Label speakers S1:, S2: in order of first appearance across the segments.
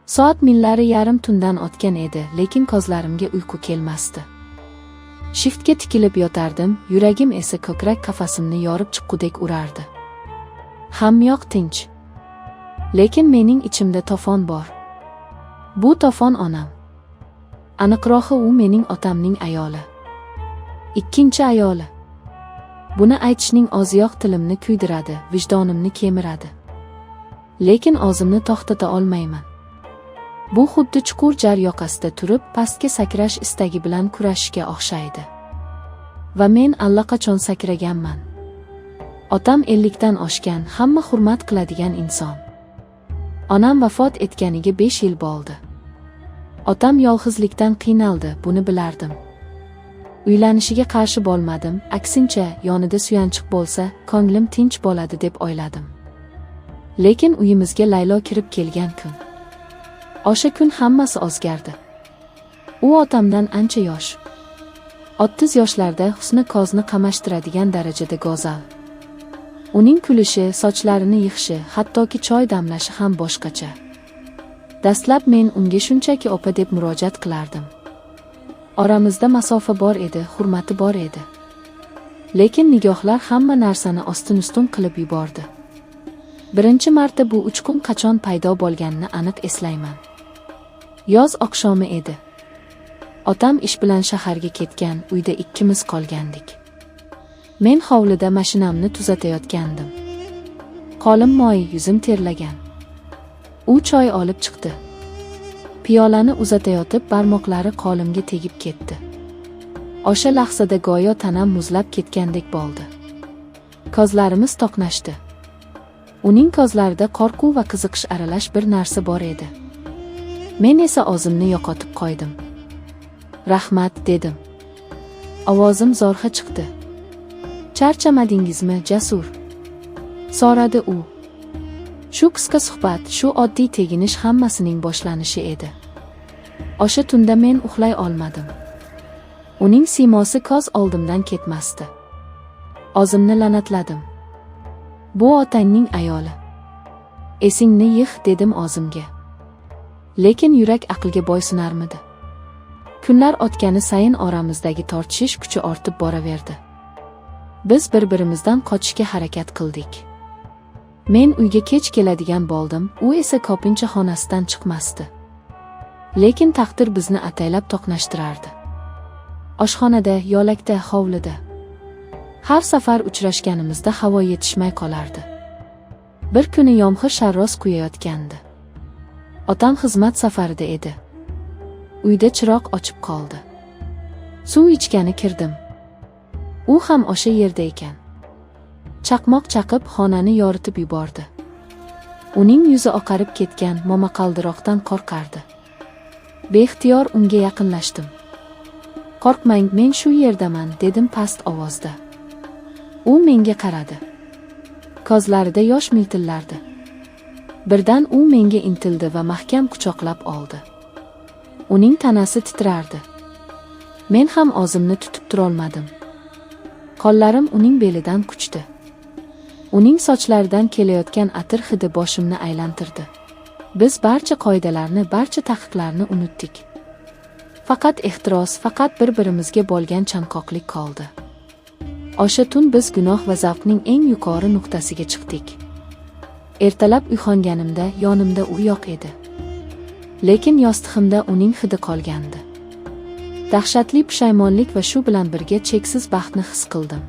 S1: Soat millari yarim tundan o'tgan edi, lekin ko'zlarimga uyqu kelmasdi. Shiftga tikilib yotardim, yuragim esa ko'krak qafasimni yorib chiqqudek urardi. Hamyoq tinch. Lekin mening ichimda to'fon bor. Bu to'fon onam. Aniqrog'i u mening otamning ayoli. Ikkinchi ayoli. Buni aytishning o'ziyoq tilimni kuydiradi, vijdonimni kemiradi. Lekin o'zimni to'xtata olmayman. Bu xuddi chuqur jar yoqasida turib, pastga sakrash istagi bilan kurashishga o'xshaydi. Va men allaqachon sakraganman. Otam 50 dan oshgan, hamma hurmat qiladigan inson. Onam vafot etganiga 5 yil bo'ldi. Otam yolg'izlikdan qiynaldi, buni bilardim. Uylanishiga qarshi bo'lmadim, aksincha, yonida suyanchiq bo'lsa, ko'nglim tinch bo'ladi deb o'yladim. Lekin uyimizga Laylo kirib kelgan kun. O'sha kun hammasi o'zgardi. U otamdan ancha yosh. 30 yoshlarda husni ko'zni qamashtiradigan darajada go'zal. Uning kulishi, sochlarini yig'ishi, hattoki choy damlashi ham boshqacha. Dastlab men unga shunchaki opa deb murojaat qilardim. Oramizda masofa bor edi, hurmati bor edi. Lekin nigohlar hamma narsani ostin-ustun qilib yubordi. Birinchi marta bu uchqun qachon paydo bo'lganini aniq eslayman. Yoz oqshomi edi. Otam ish bilan shaharga ketgan, uyda ikkimiz qolgandik. Men hovlida mashinamni tuzatayotgandim. Qo'lim moy, yuzim terlagan. U choy olib chiqdi. Piyolani uzatayotib barmoqlari qo'limga tegib ketdi. O'sha lahzada go'yo tanam muzlab ketgandek bo'ldi. Ko'zlarimiz to'qnashdi. Uning ko'zlarida qo'rquv va qiziqish aralash bir narsa bor edi. Men esa o'zimni yo'qotib qo'ydim. "Rahmat", dedim. Ovozim zo'rg'a chiqdi. "Charchamadingizmi, Jasur?" so'radi u. Shu qisqa suhbat, shu oddiy teginish hammasining boshlanishi edi. O'sha tunda men uxlay olmadim. Uning siymosi ko'z oldimdan ketmasdi. O'zimni la'natladim. Bu otangning ayoli. Esingni yig', dedim o'zimga. Lekin yurak aqlga bo'ysunarmidi? Kunlar o'tgani sayin oramizdagi tortishish kuchi ortib boraverdi. Biz bir-birimizdan qochishga harakat qildik. Men uyga kech keladigan bo'ldim, u esa ko'pincha xonasidan chiqmasdi. Lekin taqdir bizni ataylab to'qnashtirardi. Oshxonada, yo'lakda, hovlida. Har safar uchrashganimizda havo yetishmay qolardi. Bir kuni yomg'ir sharros quyayotgandi. Otam xizmat safarida edi. Uyda chiroq ochib qoldi. Suv ichgani kirdim. U ham o'sha yerda ekan. Chaqmoq chaqib xonani yoritib yubordi. Uning yuzi oqarib ketgan, momaqaldiroqdan qo'rqardi. Beixtiyor unga yaqinlashdim. "Qo'rqmang, men shu yerdaman", dedim past ovozda. U menga qaradi. Ko'zlarida yosh miltillardi. Birdan u menga intildi va mahkam quchoqlab oldi. Uning tanasi titrardi. Men ham o'zimni tutib turolmadim. Qo'llarim uning belidan quchdi. Uning sochlaridan kelayotgan atir hidi boshimni aylantirdi. Biz barcha qoidalarni, barcha taqiqlarni unutdik. Faqat ehtiros, faqat bir-birimizga bo'lgan chanqoqlik qoldi. O'sha tun biz gunoh va zavqning eng yuqori nuqtasiga chiqdik. Ertalab uyg'onganimda yonimda u yo'q edi. Lekin yostig'imda uning hidi qolgandi. Dahshatli pushaymonlik va shu bilan birga cheksiz baxtni his qildim.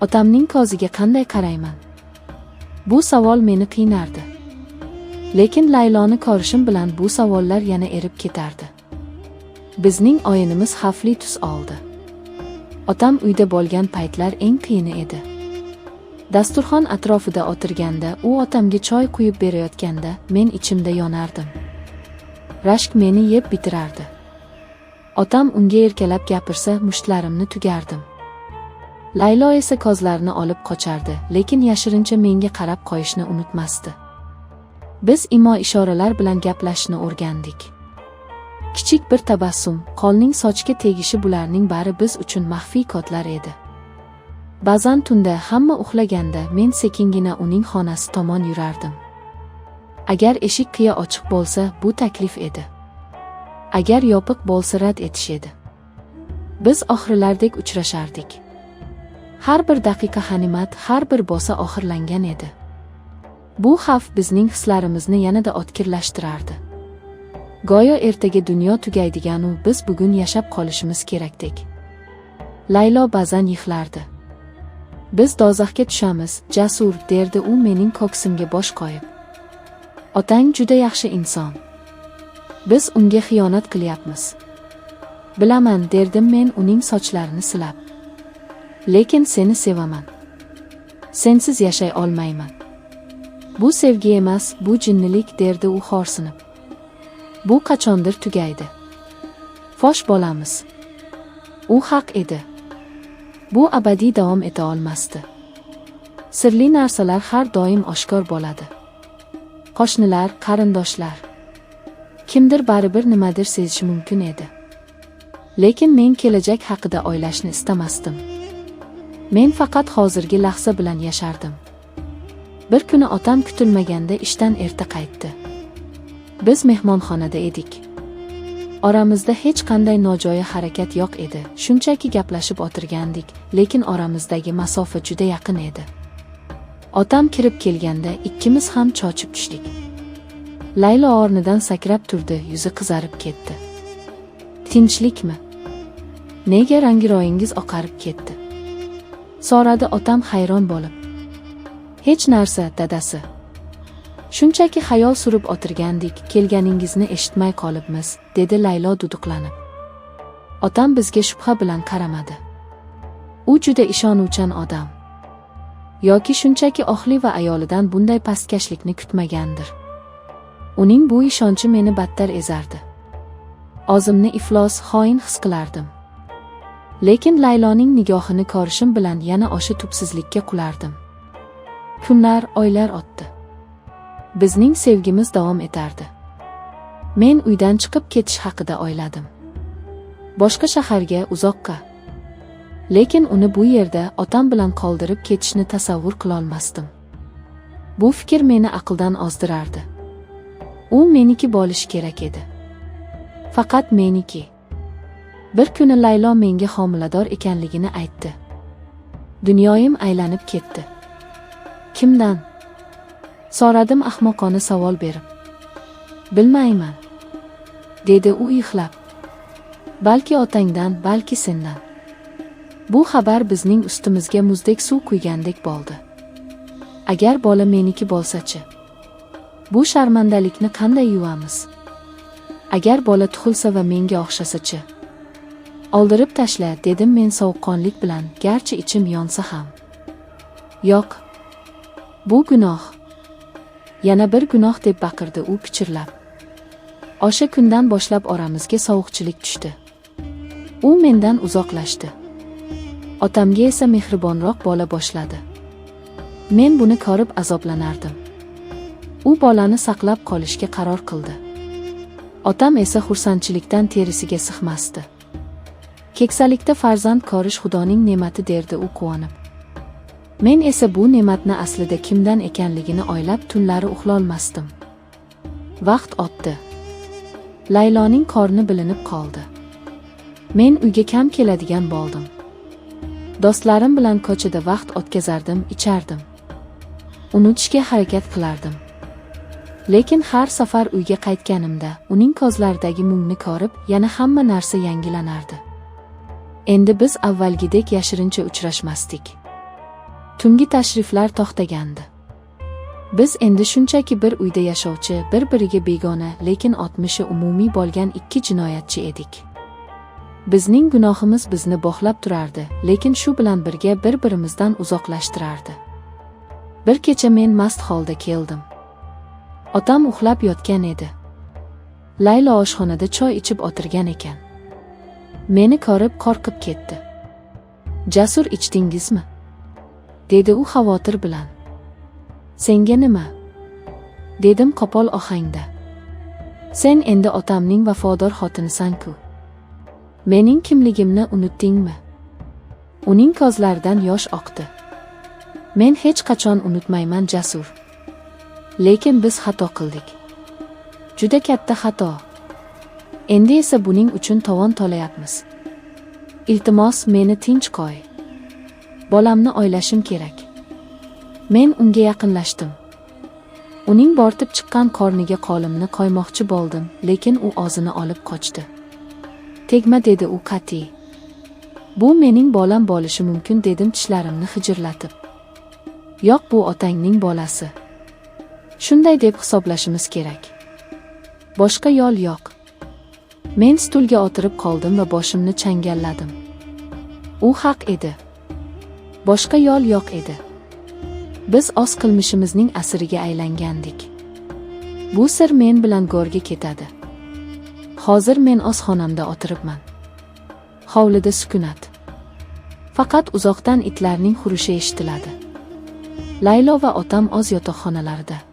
S1: Otamning ko'ziga qanday qarayman? Bu savol meni qiynardi. Lekin Layloni ko'rishim bilan bu savollar yana erib ketardi. Bizning o'yinimiz xavfli tus oldi. Otam uyda bo'lgan paytlar eng qiyini edi. Dasturxon atrofida o'tirganda, u otamga choy quyib berayotganda, men ichimda yonardim. Rashk meni yeb bitirardi. Otam unga erkalab gapirsa, mushtlarimni tugardim. Laylo esa ko'zlarini olib qochardi, lekin yashirincha menga qarab qo'yishni unutmasdi. Biz imo-ishoralar bilan gaplashishni o'rgandik. Kichik bir tabassum, qo'lning sochga tegishi, bularning bari biz uchun maxfiy kodlar edi. Ba'zan tunda hamma uxlaganda men sekingina uning xonasi tomon yurardim. Agar eshik qiya ochiq bo'lsa, bu taklif edi. Agar yopiq bo'lsa, rad etish edi. Biz oxirlardek uchrashardik. Har bir daqiqa g'animat, har bir bosa oxirlangan edi. Bu xavf bizning hislarimizni yanada o'tkirlashtirardi. Go'yo ertaga dunyo tugaydigan-u biz bugun yashab qolishimiz kerakdek. Laylo ba'zan yig'lardi. Biz do'zaxga tushamiz, Jasur, derdi u mening ko'ksimga bosh qo'yib. Otang juda yaxshi inson. Biz unga xiyonat qilyapmiz. Bilaman, derdim men uning sochlarini silab. Lekin seni sevaman. Sensiz yashay olmayman. Bu sevgi emas, bu jinnilik, derdi u xo'rsinib. Bu qachondir tugaydi. Fosh bo'lamiz. U haq edi. Bu abadiy davom eta olmasdi. Sirli narsalar har doim oshkor bo'ladi. Qo'shnilar, qarindoshlar. Kimdir baribir nimadir sezishi mumkin edi. Lekin men kelajak haqida o'ylashni istamasdim. Men faqat hozirgi lahza bilan yashardim. Bir kuni otam kutilmaganda ishdan erta qaytdi. Biz mehmonxonada edik. Oramizda hech qanday nojo'ya harakat yo'q edi. Shunchaki gaplashib o'tirgandik, lekin oramizdagi masofa juda yaqin edi. Otam kirib kelganda ikkimiz ham cho'chib tushdik. Laylo o'rnidan sakrab turdi, yuzi qizarib ketdi. Tinchlikmi? Nega rangiroyingiz oqarib ketdi? So'radi otam hayron bo'lib. Hech narsa, dadasi. Shunchaki xayol surib o'tirgandik, kelganingizni eshitmay qolibmiz, dedi Laylo duduqlanib. Otam bizga shubha bilan qaramadi. U juda ishonuvchan odam. Yoki shunchaki oxli va ayolidan bunday pastkashlikni kutmagandir. Uning bu ishonchi meni battar ezardi. O'zimni iflos, xoin his qilardim. Lekin Layloning nigohini ko'rishim bilan yana o'sha tubsizlikka qulardim. Kunlar, oylar o'tdi. Bizning sevgimiz davom etardi. Men uydan chiqib ketish haqida o'yladim. Boshqa shaharga, uzoqqa. Lekin uni bu yerda otam bilan qoldirib ketishni tasavvur qila olmasdim. Bu fikr meni aqldan ozdirardi. U meniki bo'lishi kerak edi. Faqat meniki. Bir kuni Laylo menga homilador ekanligini aytdi. Dunyoyim aylanib ketdi. Kimdan? So'radim ahmoqona savol berib. Bilmayman, dedi u yig'lab. Balki otangdan, balki sendan. Bu xabar bizning ustimizga muzdek suv quygandek bo'ldi. Agar bola meniki bo'lsa-chi? Bu sharmandalikni qanday yuvamiz? Agar bola tug'ilsa va menga o'xshasa-chi? Oldirib tashla, dedim men sovuqqonlik bilan, garchi ichim yonsa ham. Yo'q. Bu gunoh. Yana bir gunoh, deb baqirdi u pichirlab. O'sha kundan boshlab oramizga sovuqchilik tushdi. U mendan uzoqlashdi. Otamga esa mehribonroq bo'la boshladi. Men buni ko'rib azoblanardim. U bolani saqlab qolishga qaror qildi. Otam esa xursandchilikdan terisiga sig'masdi. Keksalikda farzand ko'rish Xudoning ne'mati, derdi u quvonib. Men esa bu ne'matni aslida kimdan ekanligini o'ylab tunlari uxlolmasdim. Vaqt o'tdi. Layloning qorni bilinib qoldi. Men uyga kam keladigan bo'ldim. Do'stlarim bilan ko'chada vaqt o'tkazardim, ichardim. Unutishga harakat qilardim. Lekin har safar uyga qaytganimda uning ko'zlaridagi mungni ko'rib, yana hamma narsa yangilanardi. Endi biz avvalgidek yashirincha uchrashmasdik. Tungi tashriflar to'xtagandi. Biz endi shunchaki bir uyda yashovchi, bir-biriga begona, lekin o'tmishi umumiy bo'lgan ikki jinoyatchi edik. Bizning gunohimiz bizni bog'lab turardi, lekin shu bilan birga bir-birimizdan uzoqlashtirardi. Bir kecha men mast holda keldim. Otam uxlab yotgan edi. Laylo oshxonada choy ichib o'tirgan ekan. Meni ko'rib qo'rqib ketdi. Jasur, ichdingizmi? Dedi u xavotir bilan. Senga nima? Dedim qo'pol ohangda. Sen endi otamning vafodor xotinisan-ku. Mening kimligimni unutdingmi? Uning ko'zlaridan yosh oqdi. Men hech qachon unutmayman, Jasur. Lekin biz xato qildik. Juda katta xato. Endi esa buning uchun tovon to'layapmiz. Iltimos, meni tinch qo'y. Bolamni oylashim kerak. Men unga yaqinlashdim. Uning bortib chiqqan qorniga qo'limni qo'ymoqchi bo'ldim, lekin u og'zini olib qochdi. Tegma, dedi u qat'iy. Bu mening bolam bo'lishi mumkin, dedim tishlarimni xijirlatib. Yo'q, bu otangning bolasi. Shunday deb hisoblashimiz kerak. Boshqa yo'l yo'q. Men stulga o'tirib qoldim va boshimni changalladim. U haq edi. Boshqa yo'l yo'q edi. Biz o'z qilmishimizning asiriga aylangandik. Bu sir men bilan go'rga ketadi. Hozir men o'z xonamda o'tiribman. Hovlida sukunat. Faqat uzoqdan itlarning hurishi eshitiladi. Laylo va otam o'z yotoqxonalarida.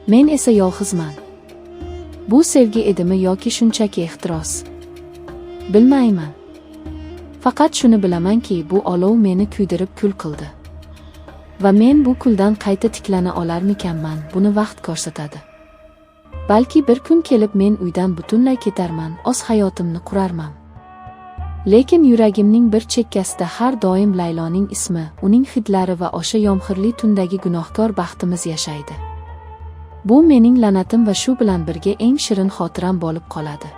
S1: Men esa yolg'izman. Bu sevgi edimi yoki shunchaki ehtiros? Bilmayman. Faqat shuni bilamanki, bu olov meni kuydirib kul qildi. Va men bu kuldan qayta tiklana olarmikanman, buni vaqt ko'rsatadi. Balki bir kun kelib men uydan butunlay ketarman, o'z hayotimni qurarman. Lekin yuragimning bir chekkasida har doim Layloning ismi, uning hidlari va o'sha yomg'irli tundagi gunohkor baxtimiz yashaydi. Bu mening la'natim va shu bilan birga eng shirin xotiram bo'lib qoladi.